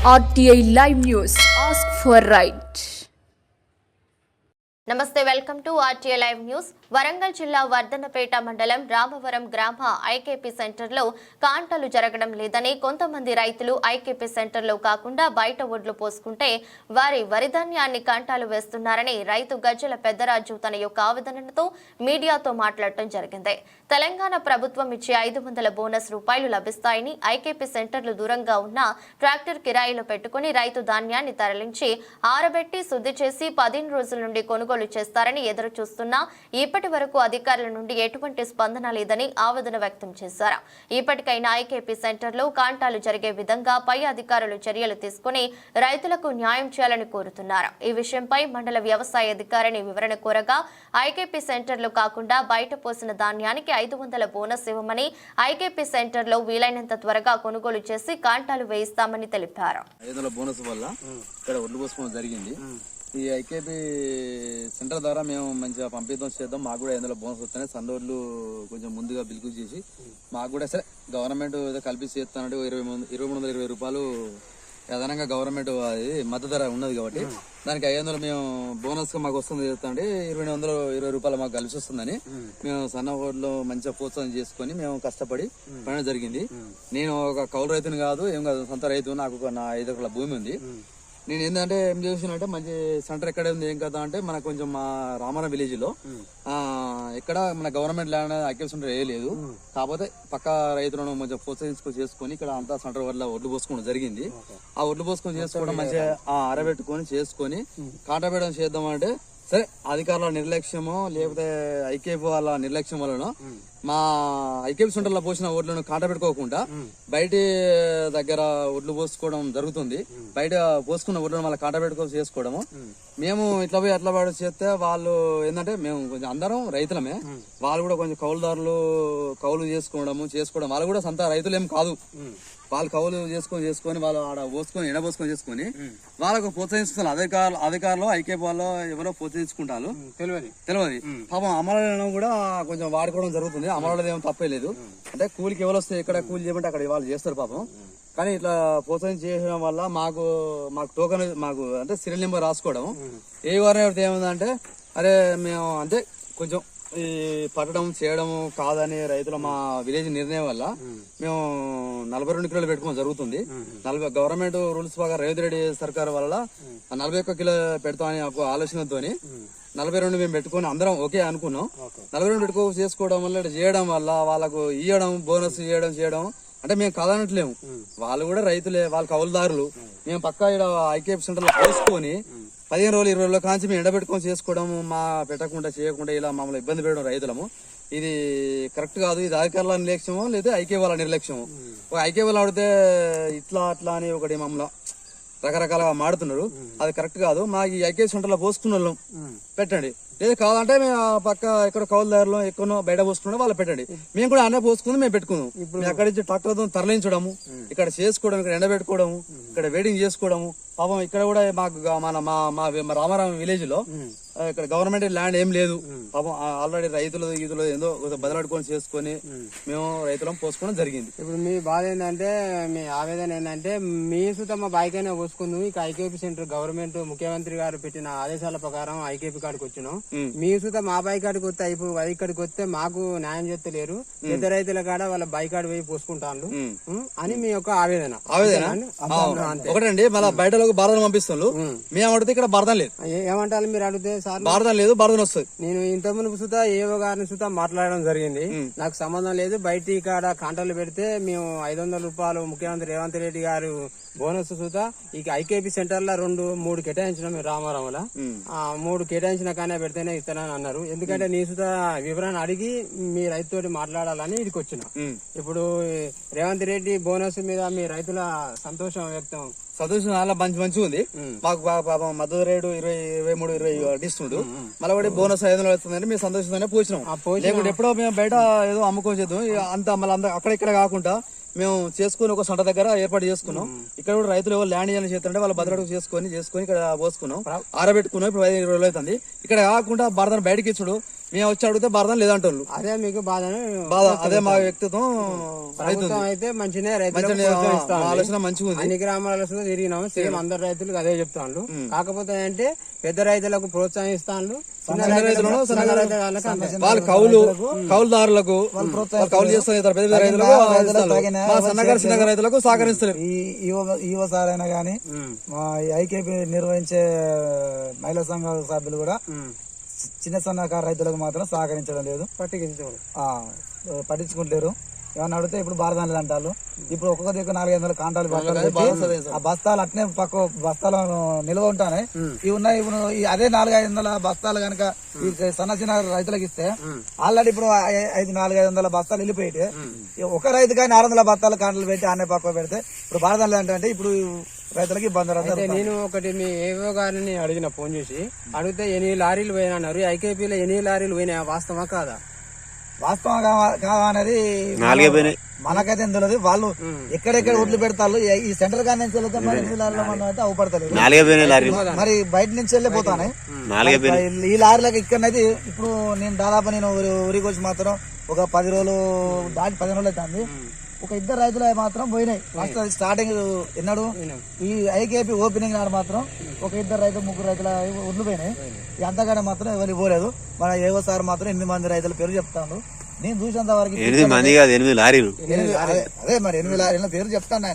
RTI Live News. Ask for right. నమస్తే, welcome to RTI live news. Warangal జిల్లా వర్ధన్నపేట మండలం రామవరం గ్రామ ఐకేపీ సెంటర్లో కాంటలు జరగడం లేదని కొంతమంది రైతులు ఐకేపీ సెంటర్లో కాకుండా బయట ఒడ్లు పోసుకుంటే వారి వరిధాన్యాన్ని కాంటాలు వేస్తున్నారని రైతు గజ్జల పెద్దరాజు తన యొక్క ఆవేదనతో మీడియాతో మాట్లాడటం జరిగింది. తెలంగాణ ప్రభుత్వం ఇచ్చే 500 బోనస్ రూపాయలు లభిస్తాయని, ఐకేపీ సెంటర్లు దూరంగా ఉన్న ట్రాక్టర్ కిరాయిలు పెట్టుకుని రైతు ధాన్యాన్ని తరలించి ఆరబెట్టి శుద్ధి చేసి 15 రోజుల నుండి కొనుగోలు చేస్తారని ఎదురు చూస్తున్నా ఇప్పటి వరకు అధికారుల నుండి ఎటువంటి స్పందన లేదని ఆవేదన వ్యక్తం చేశారు. ఇప్పటికైనా ఐకేపీ సెంటర్లో కాంటాలు జరిగే విధంగా పై అధికారులు చర్యలు తీసుకుని రైతులకు న్యాయం చేయాలని కోరుతున్నారు. ఈ విషయంపై మండల వ్యవసాయ అధికారిని వివరణ కోరగా ఐకేపీ సెంటర్లు కాకుండా బయట పోసిన ధాన్యానికి 500 బోనస్ ఇవ్వమని, ఐకేపీ సెంటర్లో వీలైనంత త్వరగా కొనుగోలు చేసి కాంటాలు వేయిస్తామని తెలిపారు. ఈ ఐకేపీ సెంటర్ ద్వారా మేము మంచిగా పంపిద్దాం చేద్దాం, మాకు కూడా 500 బోనస్ వస్తున్నాయి. సన్నోళ్ళు కొంచెం ముందుగా బిల్కు చేసి మాకు కూడా సరే గవర్నమెంట్ ఏదో కల్పించి చేస్తానంటే 2320 రూపాయలు అదనంగా గవర్నమెంట్ అది మద్దతు ధర ఉన్నది కాబట్టి దానికి 500 మేము బోనస్ గా మాకు వస్తుంది చేస్తామంటే 2220 రూపాయలు మాకు కలిసి వస్తుందని మేము సన్న హోటల్లో మంచిగా ప్రోత్సాహం చేసుకుని మేము కష్టపడి పని జరిగింది. నేను ఒక కౌలు రైతుని కాదు, ఏం కాదు, సొంత రైతు. నాకు ఒక 5 ఎకరాల భూమి ఉంది. నేను ఏంటంటే ఏం చేసినంటే మంచి సెంటర్ ఎక్కడ ఉంది ఏం కదా అంటే మన కొంచెం మా రామవరం విలేజ్ లో ఎక్కడ మన గవర్నమెంట్ ల్యాండ్ ఐకేపీ సెంటర్ వేయలేదు. కాకపోతే పక్క రైతులను మంచిగా ప్రోత్సహించుకొని చేసుకుని ఇక్కడ అంతా సెంటర్ వల్ల ఒడ్లు పోసుకోవడం జరిగింది. ఆ ఒడ్లు పోసుకొని చేసుకోవడం మంచిగా అరబెట్టుకొని చేసుకొని కాంట్రాబేడం చేద్దాం అంటే సరే అధికారుల నిర్లక్ష్యమో లేకపోతే ఐకేపీ వాళ్ళ నిర్లక్ష్యం వలన మా ఐకేపీ సెంటర్ లో పోసిన ఓట్లను కాంట పెట్టుకోకుండా బయట దగ్గర ఒడ్లు పోసుకోవడం జరుగుతుంది. బయట పోసుకున్న ఓట్లను వాళ్ళ కాంట పెట్టుకో చేసుకోవడము. మేము ఇట్లా పోయి అట్లా పాటు చేస్తే వాళ్ళు ఏంటంటే మేము కొంచెం అందరం రైతులమే, వాళ్ళు కూడా కొంచెం కౌలుదారులు కౌలు చేసుకోవడం వాళ్ళు కూడా సొంత రైతులు ఏం కాదు. వాళ్ళు కౌలు చేసుకొని వాళ్ళు ఆడ పోసుకొని ఎండబోసుకొని చేసుకొని వాళ్ళకు ప్రోత్సహిస్తున్నారు. అధికారులు ఐకేపీ వాళ్ళు ఎవరో ప్రోత్సహించుకుంటారు, తెలియదు. పాపం అమలు కూడా కొంచెం వాడుకోవడం జరుగుతుంది. అమలు ఏం తప్పే లేదు. అంటే కూలికి ఎవరు వస్తే ఎక్కడ కూలి చేయమంటే అక్కడ వాళ్ళు చేస్తారు పాపం. కానీ ఇట్లా ప్రోత్సహం చేయడం వల్ల మాకు టోకెన్ మాకు అంటే సీరియల్ నెంబర్ రాసుకోవడం ఏ వారం ఏముందంటే అరే మేము అంటే కొంచెం ఈ పట్టడం చేయడం కాదని రైతుల మా విలేజ్ నిర్ణయం వల్ల మేము 42 కిలోలు పెట్టుకోవడం జరుగుతుంది. గవర్నమెంట్ రూల్స్ ప్రకారం రేవంత్ రెడ్డి సర్కార్ వల్ల 41 కిలో పెడతామని ఆలోచనతో 42 మేము పెట్టుకుని అందరం ఓకే అనుకున్నాం. 42 చేసుకోవడం వల్ల చేయడం వల్ల వాళ్ళకు ఇవ్వడం బోనస్ చేయడం అంటే మేము కాదనట్లేము. వాళ్ళు కూడా రైతులే, వాళ్ళ కౌలుదారులు. మేము పక్కా ఇక్కడ ఐకేపీ సెంటర్ లో పోసుకొని 15 రోజులు 20 రోజుల కాంచి మేము ఎండబెట్టుకొని చేసుకోవడం మా పెట్టకుండా చేయకుండా ఇలా మమ్మల్ని ఇబ్బంది పెట్టడం రైతులము. ఇది కరెక్ట్ కాదు. ఇది అధికారుల నిర్లక్ష్యమో లేదా ఐకే వాళ్ళ నిర్లక్ష్యము. ఒక ఐకే వాళ్ళు ఆడితే ఇట్లా అట్లా అని ఒకటి మమ్మల్ని రకరకాలుగా మాడుతున్నారు. అది కరెక్ట్ కాదు. మాకు ఈ ఐకే సెంటర్ లో పోసుకున్న వాళ్ళం పెట్టండి, లేదా కావాలంటే మేము పక్క ఎక్కడ కౌలుదారులు ఎక్కువ బయట పోసుకున్నా వాళ్ళు పెట్టండి. మేము కూడా అన్న పోసుకుంది మేము పెట్టుకుందాం. ఇప్పుడు అక్కడి నుంచి ట్రాక్టర్తో తరలించడము, ఇక్కడ చేసుకోవడం, ఇక్కడ ఎండబెట్టుకోవడము, ఇక్కడ వెయిటింగ్ చేసుకోవడము. పాపం ఇక్కడ కూడా మాకు మా రామారాం విలేజ్ లో ఇక్కడ గవర్నమెంట్ ల్యాండ్ ఏం లేదు. పాపం ఆల్రెడీ రైతులు ఏదో బదలాడుకొని చేసుకొని మేము రైతులను పోసుకోవడం జరిగింది. ఇప్పుడు మీ బాధ ఏంటంటే, మీ ఆవేదన ఏంటంటే మీ సుత మా బాయికైనా పోసుకుందాం. ఇక ఐకేపీ సెంటర్ గవర్నమెంట్ ముఖ్యమంత్రి గారు పెట్టిన ఆదేశాల ప్రకారం ఐకేపీ కాడికి వచ్చినాం. మీ సుత మా బాయికాడికి వస్తే ఇక్కడికి వస్తే మాకు న్యాయం చేస్తలేరు. పెద్ద రైతుల కాడ వాళ్ళ బాయికాడి పోయి పోసుకుంటాను అని మీ యొక్క ఆవేదన. ఒకటండి, మళ్ళీ బయట భారతం పంపిస్తాను. మేము అడిగితే ఇక్కడ భారతం లేదు. ఏమంటారు మీరు అడిగితే? భారతం లేదు, భారతం వస్తుంది. నేను ఇంత ముందు సుతా ఏవో గారిని సుతా మాట్లాడడం జరిగింది. నాకు సంబంధం లేదు. బయట కాడ కాంటాలు పెడితే మేము 500 రూపాయలు ముఖ్యమంత్రి రేవంత్ రెడ్డి గారు బోనస్ సుతా ఇక ఐకేపీ సెంటర్ లో 2-3 కేటాయించినాం రామారావుల. 3 కేటాయించిన కానీ పెడితేనే ఇస్తానని అన్నారు. ఎందుకంటే నీ సుతా వివరణ అడిగి మీ రైతుతోటి మాట్లాడాలని ఇదికి వచ్చిన. ఇప్పుడు రేవంత్ రెడ్డి బోనస్ మీద మీ రైతుల సంతోషం చాలా మంచిగా ఉంది. మాకు పాపం మద్దతు రేటు 23-20 ఇస్తుండు. మళ్ళీ కూడా బోనస్ 500 వస్తుందని మేము సంతోషంతోనే పోసినాం. లేకుంటే ఎప్పుడో మేము బయట ఏదో అమ్ముకొని చేద్దాం అంత మళ్ళీ అక్కడ ఇక్కడ కాకుండా మేము చేసుకుని ఒక సంట దగ్గర ఏర్పాటు చేసుకున్నాం. ఇక్కడ కూడా రైతులు ఎవరు ల్యాండ్ చేయాలని చేస్తుంటే వాళ్ళ భద్రతకు చేసుకొని ఇక్కడ పోసుకున్నాం, ఆరబెట్టుకున్నాం. ఇప్పుడు 15 రోజులు అవుతుంది. ఇక్కడ కాకుండా భారతాన్ని బయటకి ఇచ్చుడు, మేము వచ్చి అడిగితే భారతం లేదంటారు. అదే మీకు బాధ, అదే మా వ్యక్తిత్వం. అయితే మంచిగా ఆలోచన మంచిగా ఉంది. అన్ని గ్రామాల తిరిగినాము, సేమ్ అందరు రైతులకు అదే చెప్తాను. కాకపోతే అంటే పెద్ద రైతులకు ప్రోత్సహిస్తాను, వాళ్ళు కౌలుదారులకు కౌలు చేస్తారు, పెద్ద రైతులకు సన్నగారు చిన్నగా రైతులకు సహకరిస్తారు. ఈవో సార్ అయినా గానీ మా ఐకేపీ నిర్వహించే మహిళా సంఘ సభ్యులు కూడా చిన్న సన్నకారు రైతులకు మాత్రం సహకరించడం లేదు, పట్టించుకుంటారు. ఏమన్నా అడిగితే ఇప్పుడు భారతాలు అంటారు. ఇప్పుడు ఒక్కొక్క దగ్గర 400 కాంటాలు ఆ బస్తాలు అట్నే పక్క బస్తాలు నిల్వ ఉంటాయి. ఇవి ఉన్నాయి. ఇప్పుడు అదే 400-500 బస్తాలు కనుక ఈ సన్న చిన్న రైతులకు ఇస్తే ఆల్రెడీ ఇప్పుడు 400-500 బస్తాలు వెళ్ళిపోయి ఒక రైతు కానీ 600 బస్తాలు కాంటలు పెట్టి ఆనే పక్క పెడితే ఇప్పుడు భారతాలు అంటే ఇప్పుడు రైతులకి ఇబ్బంది. నేను ఒకటి మీ ఏవో గారిని అడిగిన, ఫోన్ చేసి అడిగితే 8 లారీలు పోయినా అన్నారు. ఐకేపీలో 8 లారీలు పోయినా, వాస్తవా కాదా? వాస్తవం కాదనేది మనకైతే తెలియదు. వాళ్ళు ఎక్కడెక్కడ ఒడ్లు పెడతారు, ఈ సెంటర్ గా నుంచి వెళ్తే అయితే అవపడతలేదు. మరి బయట నుంచి వెళ్ళిపోతానే ఈ లారీలకు. ఇక్కడనైతే ఇప్పుడు నేను ఊరికి వచ్చి మాత్రం ఒక 10 రోజులు దాటి 15 రోజులు అవుతుంది. ఒక 2 రైతులు మాత్రం పోయినాయి. ఫస్ట్ స్టార్టింగ్ ఎన్నాడు ఈ ఐకేపీ ఓపెనింగ్ నాడు మాత్రం ఒక 2 రైతులు 3 రైతుల ఒడ్లు పోయినాయి. అంతగానే మాత్రం ఎవరికి పోలేదు. మన ఏవో సార్ మాత్రం 8 మంది రైతుల పేరు చెప్తాను. నేను చూసినంత వరకు 8 మంది కాదు, 8 లారీలు. అదే మరి 8 లారీల పేరు చెప్తాను.